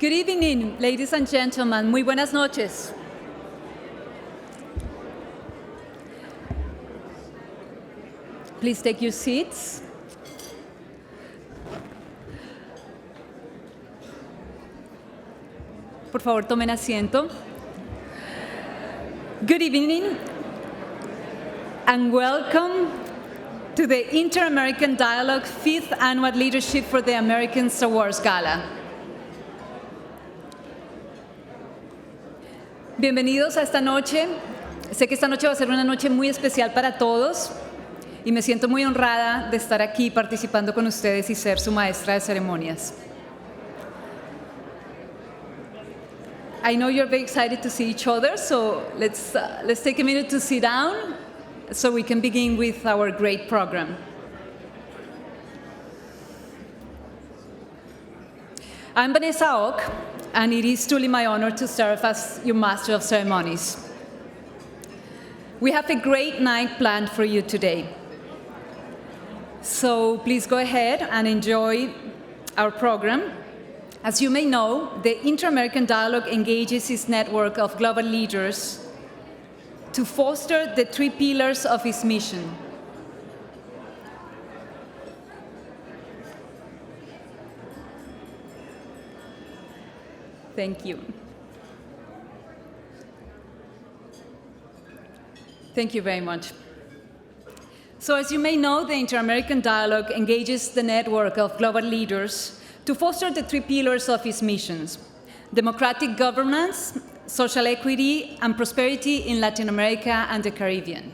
Good evening, ladies and gentlemen. Muy buenas noches. Please take your seats. Por favor, tomen asiento. Good evening, and welcome to the Inter-American Dialogue 5th Annual Leadership for the Americans Awards Gala. Bienvenidos a esta noche. Sé que esta noche va a ser una noche muy especial para todos y me siento muy honrada de estar aquí participando con ustedes y ser su maestra de ceremonias. I know you're very excited to see each other, so let's take a minute to sit down so we can begin with our great program. I'm Vanessa Hauc, and it is truly my honor to serve as your Master of Ceremonies. We have a great night planned for you today. So please go ahead and enjoy our program. As you may know, the Inter-American Dialogue engages its network of global leaders to foster the three pillars of its mission. Thank you. Thank you very much. So as you may know, the Inter-American Dialogue engages the network of global leaders to foster the three pillars of its missions: democratic governance, social equity, and prosperity in Latin America and the Caribbean.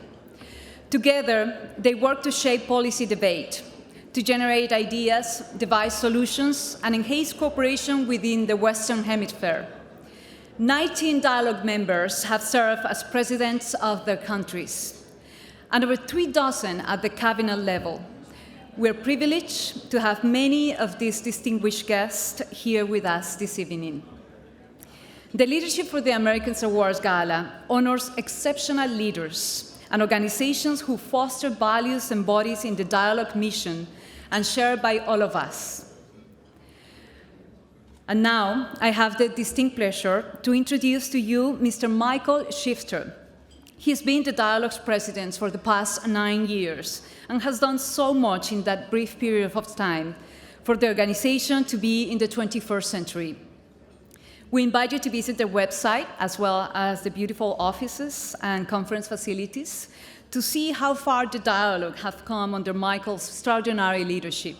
Together, they work to shape policy debate, to generate ideas, devise solutions, and enhance cooperation within the Western Hemisphere. 19 dialogue members have served as presidents of their countries, and over 36 at the cabinet level. We're privileged to have many of these distinguished guests here with us this evening. The Leadership for the Americans Awards Gala honors exceptional leaders and organizations who foster values embodied in the dialogue mission and shared by all of us. And now, I have the distinct pleasure to introduce to you Mr. Michael Shifter. He's been the Dialogue's president for the past 9 years and has done so much in that brief period of time for the organization to be in the 21st century. We invite you to visit their website as well as the beautiful offices and conference facilities to see how far the dialogue have come under Michael's extraordinary leadership.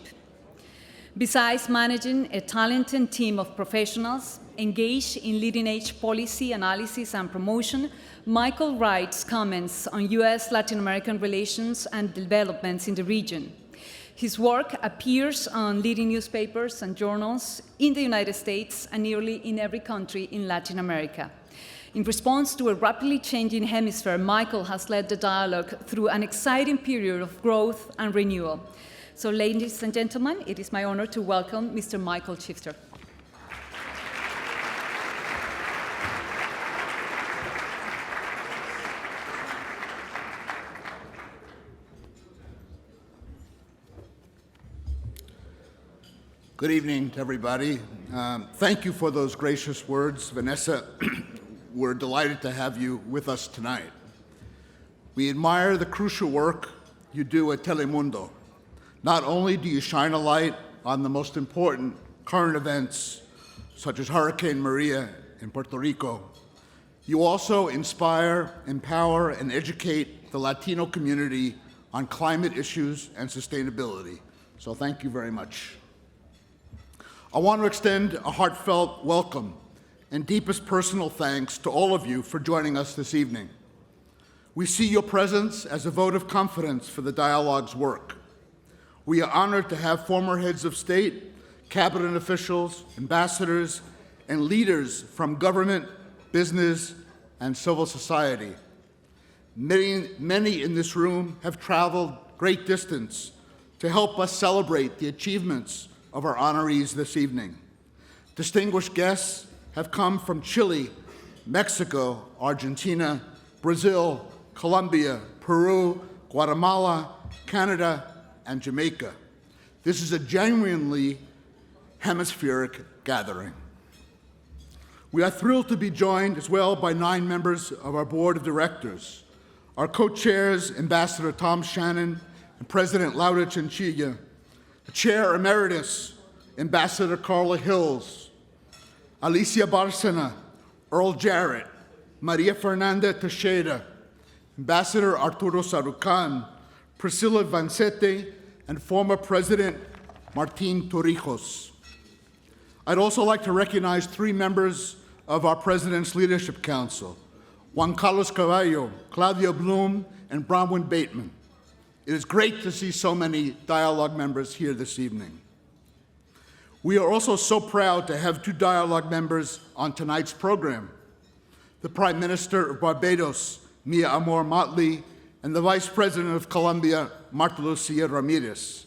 Besides managing a talented team of professionals engaged in leading-edge policy analysis and promotion, Michael writes comments on U.S. Latin American relations and developments in the region. His work appears on leading newspapers and journals in the United States and nearly in every country in Latin America. In response to a rapidly changing hemisphere, Michael has led the dialogue through an exciting period of growth and renewal. So, ladies and gentlemen, it is my honor to welcome Mr. Michael Shifter. Good evening to everybody. Thank you for those gracious words, Vanessa. We're delighted to have you with us tonight. We admire the crucial work you do at Telemundo. Not only do you shine a light on the most important current events, such as Hurricane Maria in Puerto Rico, you also inspire, empower, and educate the Latino community on climate issues and sustainability. So thank you very much. I want to extend a heartfelt welcome and deepest personal thanks to all of you for joining us this evening. We see your presence as a vote of confidence for the dialogue's work. We are honored to have former heads of state, cabinet officials, ambassadors, and leaders from government, business, and civil society. Many in this room have traveled great distance to help us celebrate the achievements of our honorees this evening. Distinguished guests have come from Chile, Mexico, Argentina, Brazil, Colombia, Peru, Guatemala, Canada, and Jamaica. This is a genuinely hemispheric gathering. We are thrilled to be joined as well by 9 members of our board of directors. Our co-chairs, Ambassador Tom Shannon and President Laura Chinchilla, Chair Emeritus, Ambassador Carla Hills, Alicia Bárcena, Earl Jarrett, Maria Fernanda Teixeira, Ambassador Arturo Sarucan, Priscilla Vancetti, and former President Martín Torrijos. I'd also like to recognize 3 members of our President's Leadership Council, Juan Carlos Caballo, Claudia Bloom, and Bronwyn Bateman. It is great to see so many Dialogue members here this evening. We are also so proud to have 2 Dialogue members on tonight's program, the Prime Minister of Barbados, Mia Amor Motley, and the Vice President of Colombia, Marta Lucía Ramirez.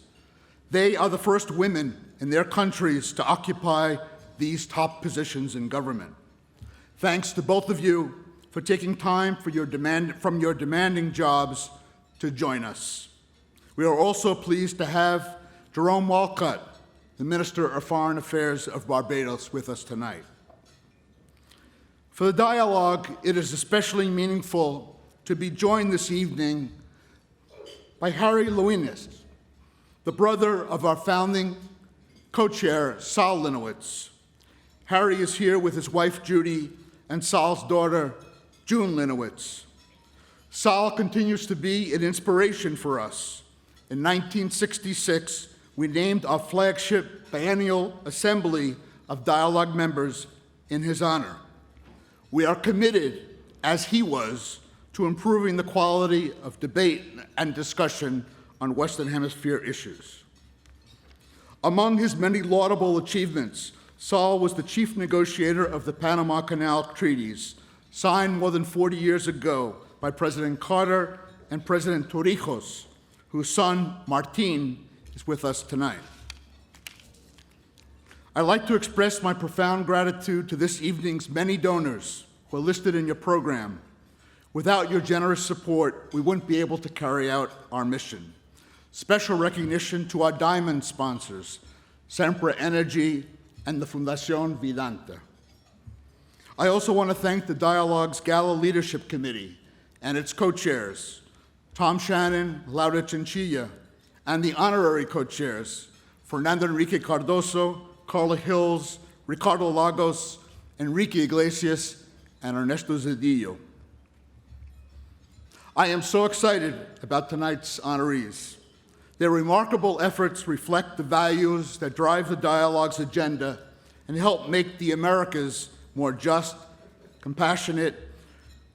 They are the first women in their countries to occupy these top positions in government. Thanks to both of you for taking time from your demanding jobs to join us. We are also pleased to have Jerome Walcott, the Minister of Foreign Affairs of Barbados, with us tonight. For the dialogue, it is especially meaningful to be joined this evening by Harry Lewinist, the brother of our founding co-chair, Sal Linowitz. Harry is here with his wife, Judy, and Sal's daughter, June Linowitz. Sal continues to be an inspiration for us. In 1966, we named our flagship biennial assembly of Dialogue members in his honor. We are committed, as he was, to improving the quality of debate and discussion on Western Hemisphere issues. Among his many laudable achievements, Sal was the chief negotiator of the Panama Canal treaties, signed more than 40 years ago by President Carter and President Torrijos, whose son, Martín, is with us tonight. I'd like to express my profound gratitude to this evening's many donors who are listed in your program. Without your generous support, we wouldn't be able to carry out our mission. Special recognition to our diamond sponsors, Sempra Energy and the Fundación Vidanta. I also want to thank the Dialogue's Gala Leadership Committee and its co-chairs, Tom Shannon, Laura Chinchilla, and the honorary co-chairs, Fernando Enrique Cardoso, Carla Hills, Ricardo Lagos, Enrique Iglesias, and Ernesto Zedillo. I am so excited about tonight's honorees. Their remarkable efforts reflect the values that drive the Dialogue's agenda and help make the Americas more just, compassionate,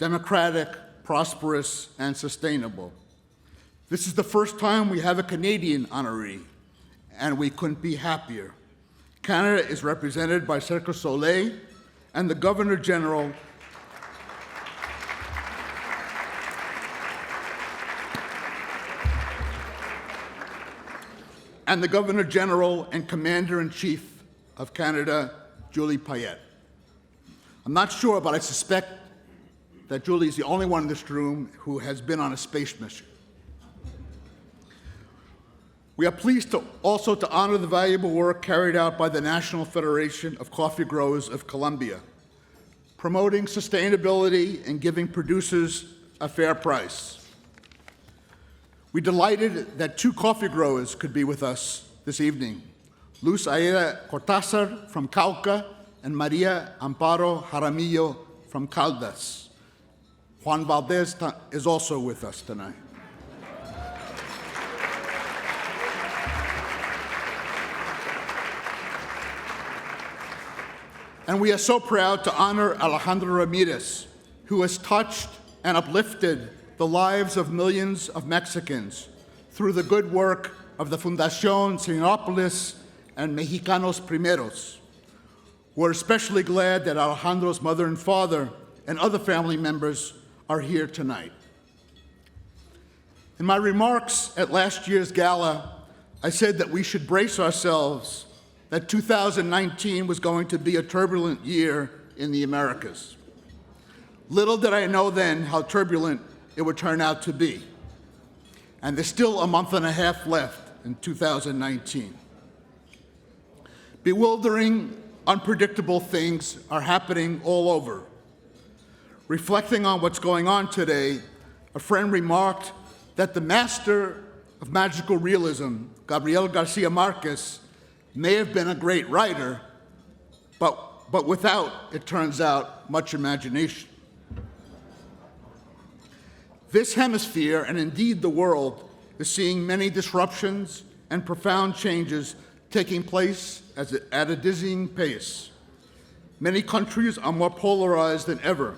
democratic, prosperous, and sustainable. This is the first time we have a Canadian honoree, and we couldn't be happier. Canada is represented by Cirque Soleil and the Governor General and Commander-in-Chief of Canada, Julie Payette. I'm not sure, but I suspect that Julie is the only one in this room who has been on a space mission. We are pleased also to honor the valuable work carried out by the National Federation of Coffee Growers of Colombia, promoting sustainability and giving producers a fair price. We're delighted that 2 coffee growers could be with us this evening, Luz Aida Cortázar from Cauca and Maria Amparo Jaramillo from Caldas. Juan Valdez is also with us tonight. And we are so proud to honor Alejandro Ramirez, who has touched and uplifted the lives of millions of Mexicans through the good work of the Fundación Cinerópolis and Mexicanos Primeros. We're especially glad that Alejandro's mother and father and other family members are here tonight. In my remarks at last year's gala, I said that we should brace ourselves that 2019 was going to be a turbulent year in the Americas. Little did I know then how turbulent it would turn out to be. And there's still a month and a half left in 2019. Bewildering unpredictable things are happening all over. Reflecting on what's going on today, a friend remarked that the master of magical realism, Gabriel Garcia Marquez, may have been a great writer, but without, it turns out, much imagination. This hemisphere, and indeed the world, is seeing many disruptions and profound changes taking place at a dizzying pace. Many countries are more polarized than ever.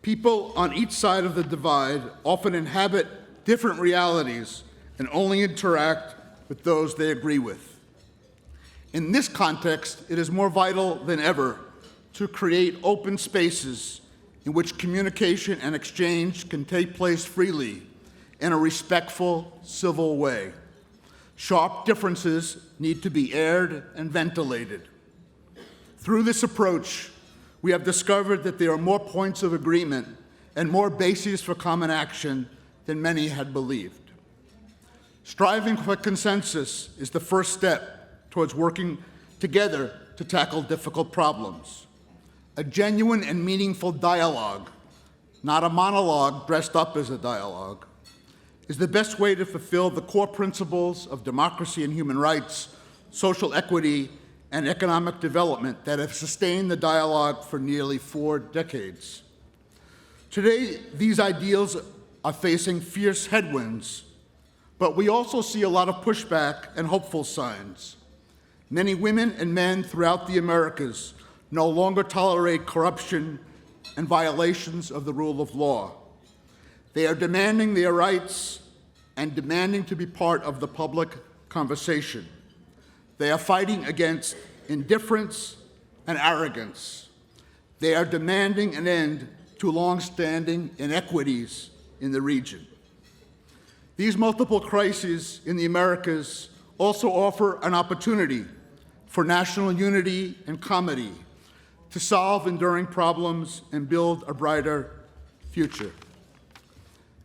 People on each side of the divide often inhabit different realities and only interact with those they agree with. In this context, it is more vital than ever to create open spaces in which communication and exchange can take place freely in a respectful, civil way. Sharp differences need to be aired and ventilated. Through this approach, we have discovered that there are more points of agreement and more bases for common action than many had believed. Striving for consensus is the first step towards working together to tackle difficult problems. A genuine and meaningful dialogue, not a monologue dressed up as a dialogue, is the best way to fulfill the core principles of democracy and human rights, social equity, and economic development that have sustained the dialogue for nearly 4 decades. Today, these ideals are facing fierce headwinds, but we also see a lot of pushback and hopeful signs. Many women and men throughout the Americas no longer tolerate corruption and violations of the rule of law. They are demanding their rights and demanding to be part of the public conversation. They are fighting against indifference and arrogance. They are demanding an end to long-standing inequities in the region. These multiple crises in the Americas also offer an opportunity for national unity and comity to solve enduring problems and build a brighter future.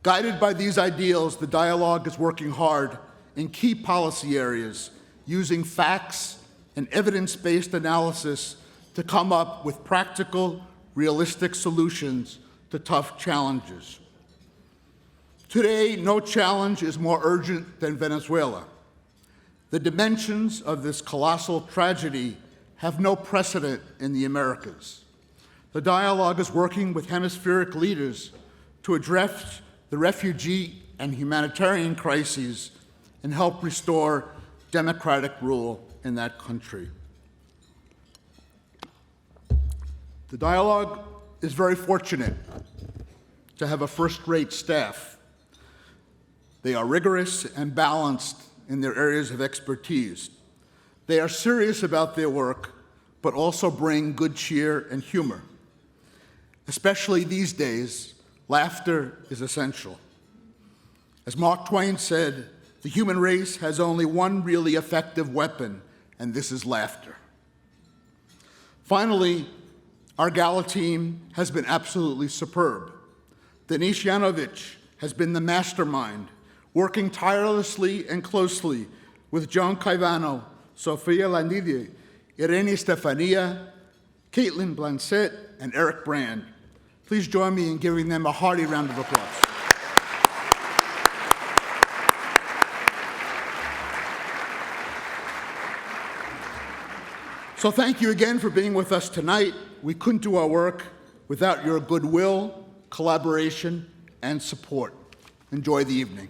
Guided by these ideals, the dialogue is working hard in key policy areas, using facts and evidence-based analysis to come up with practical, realistic solutions to tough challenges. Today, no challenge is more urgent than Venezuela. The dimensions of this colossal tragedy have no precedent in the Americas. The dialogue is working with hemispheric leaders to address the refugee and humanitarian crises and help restore democratic rule in that country. The dialogue is very fortunate to have a first-rate staff. They are rigorous and balanced in their areas of expertise. They are serious about their work, but also bring good cheer and humor. Especially these days, laughter is essential. As Mark Twain said, the human race has only one really effective weapon, and this is laughter. Finally, our gala team has been absolutely superb. Denise Yanovich has been the mastermind, working tirelessly and closely with John Caivano, Sofia Landide, Irene Stefania, Caitlin Blancett, and Eric Brand. Please join me in giving them a hearty round of applause. So thank you again for being with us tonight. We couldn't do our work without your goodwill, collaboration, and support. Enjoy the evening.